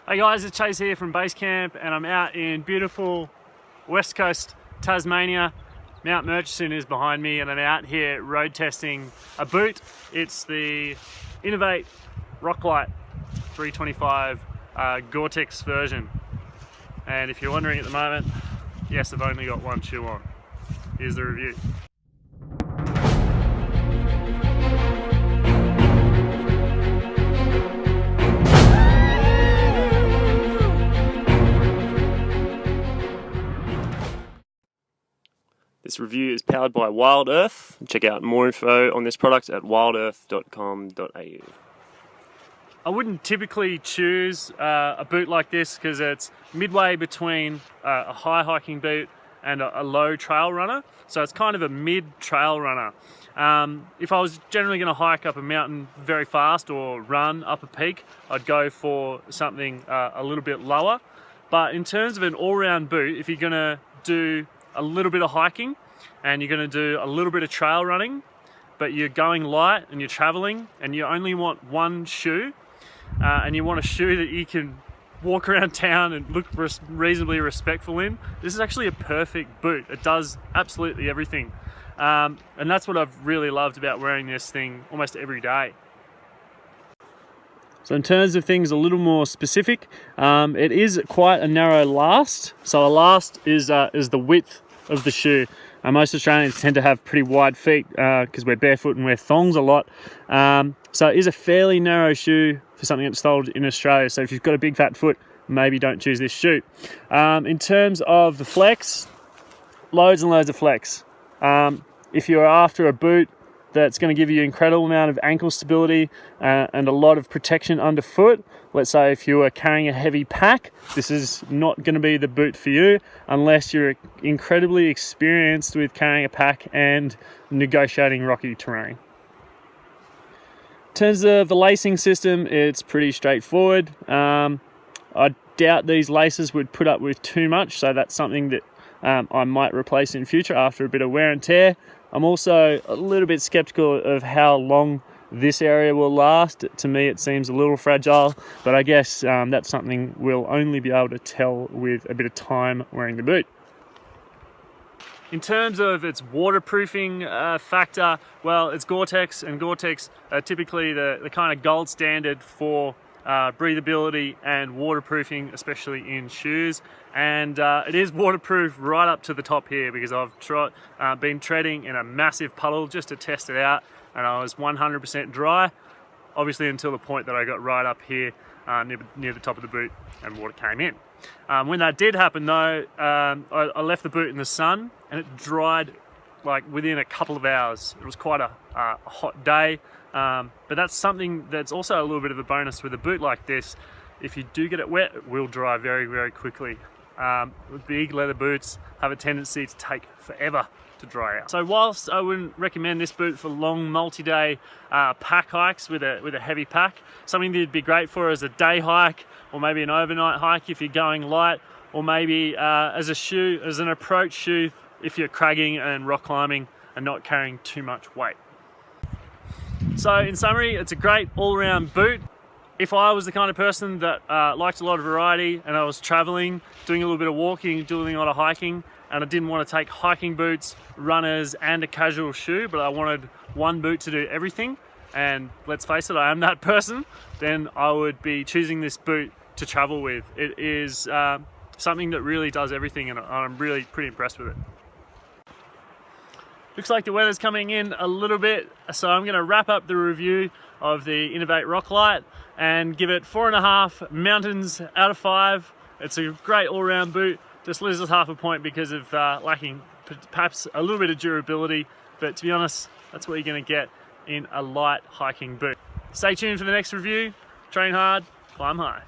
Hey guys, it's Chase here from base camp and I'm out in beautiful west coast Tasmania. Mount Murchison is behind me and I'm out here road testing a boot. It's the Inov Roclite 325 Gore-Tex version. And if you're wondering at the moment, yes, I've only got one shoe on. Here's the review. This review is powered by Wild Earth. Check out more info on this product at wildearth.com.au. I wouldn't typically choose a boot like this because it's midway between a high hiking boot and a low trail runner. So it's kind of a mid trail runner. If I was generally going to hike up a mountain very fast or run up a peak, I'd go for something a little bit lower. But in terms of an all-round boot, if you're going to do a little bit of hiking and you're going to do a little bit of trail running, but you're going light and you're traveling and you only want one shoe and you want a shoe that you can walk around town and look reasonably respectful in, this is actually a perfect boot. It does absolutely everything. And that's what I've really loved about wearing this thing almost every day. So in terms of things a little more specific, it is quite a narrow last. So a last is the width of the shoe. Most Australians tend to have pretty wide feet because we're barefoot and wear thongs a lot. So it is a fairly narrow shoe for something that's sold in Australia. So if you've got a big fat foot, maybe don't choose this shoe. In terms of the flex, loads and loads of flex. If you're after a boot that's going to give you an incredible amount of ankle stability and a lot of protection underfoot. Let's say if you are carrying a heavy pack, this is not going to be the boot for you unless you're incredibly experienced with carrying a pack and negotiating rocky terrain. In terms of the lacing system, it's pretty straightforward. I doubt these laces would put up with too much, so that's something that I might replace in future after a bit of wear and tear. I'm also a little bit skeptical of how long this area will last. To me, it seems a little fragile, but I guess that's something we'll only be able to tell with a bit of time wearing the boot. In terms of its waterproofing factor, well, it's Gore-Tex, and Gore-Tex are typically the kind of gold standard for breathability and waterproofing, especially in shoes. And it is waterproof right up to the top here because I've been treading in a massive puddle just to test it out, and I was 100% dry, obviously until the point that I got right up here near the top of the boot and water came in. When that did happen though, I left the boot in the sun and it dried like within a couple of hours. It was quite a hot day, but that's something that's also a little bit of a bonus with a boot like this. If you do get it wet, it will dry very, very quickly. Big leather boots have a tendency to take forever to dry out. So whilst I wouldn't recommend this boot for long multi-day pack hikes with a heavy pack, something that would be great for as a day hike or maybe an overnight hike if you're going light, or maybe as an approach shoe if you're cragging and rock climbing and not carrying too much weight. So in summary, it's a great all-round boot. If I was the kind of person that liked a lot of variety and I was traveling, doing a little bit of walking, doing a lot of hiking, and I didn't want to take hiking boots, runners, and a casual shoe, but I wanted one boot to do everything, and let's face it, I am that person, then I would be choosing this boot to travel with. It is something that really does everything, and I'm really pretty impressed with it. Looks like the weather's coming in a little bit, so I'm going to wrap up the review of the Inov Roclite and give it 4.5 mountains out of 5. It's a great all-round boot. Just loses half a point because of lacking perhaps a little bit of durability, but to be honest, that's what you're going to get in a light hiking boot. Stay tuned for the next review. Train hard, climb high.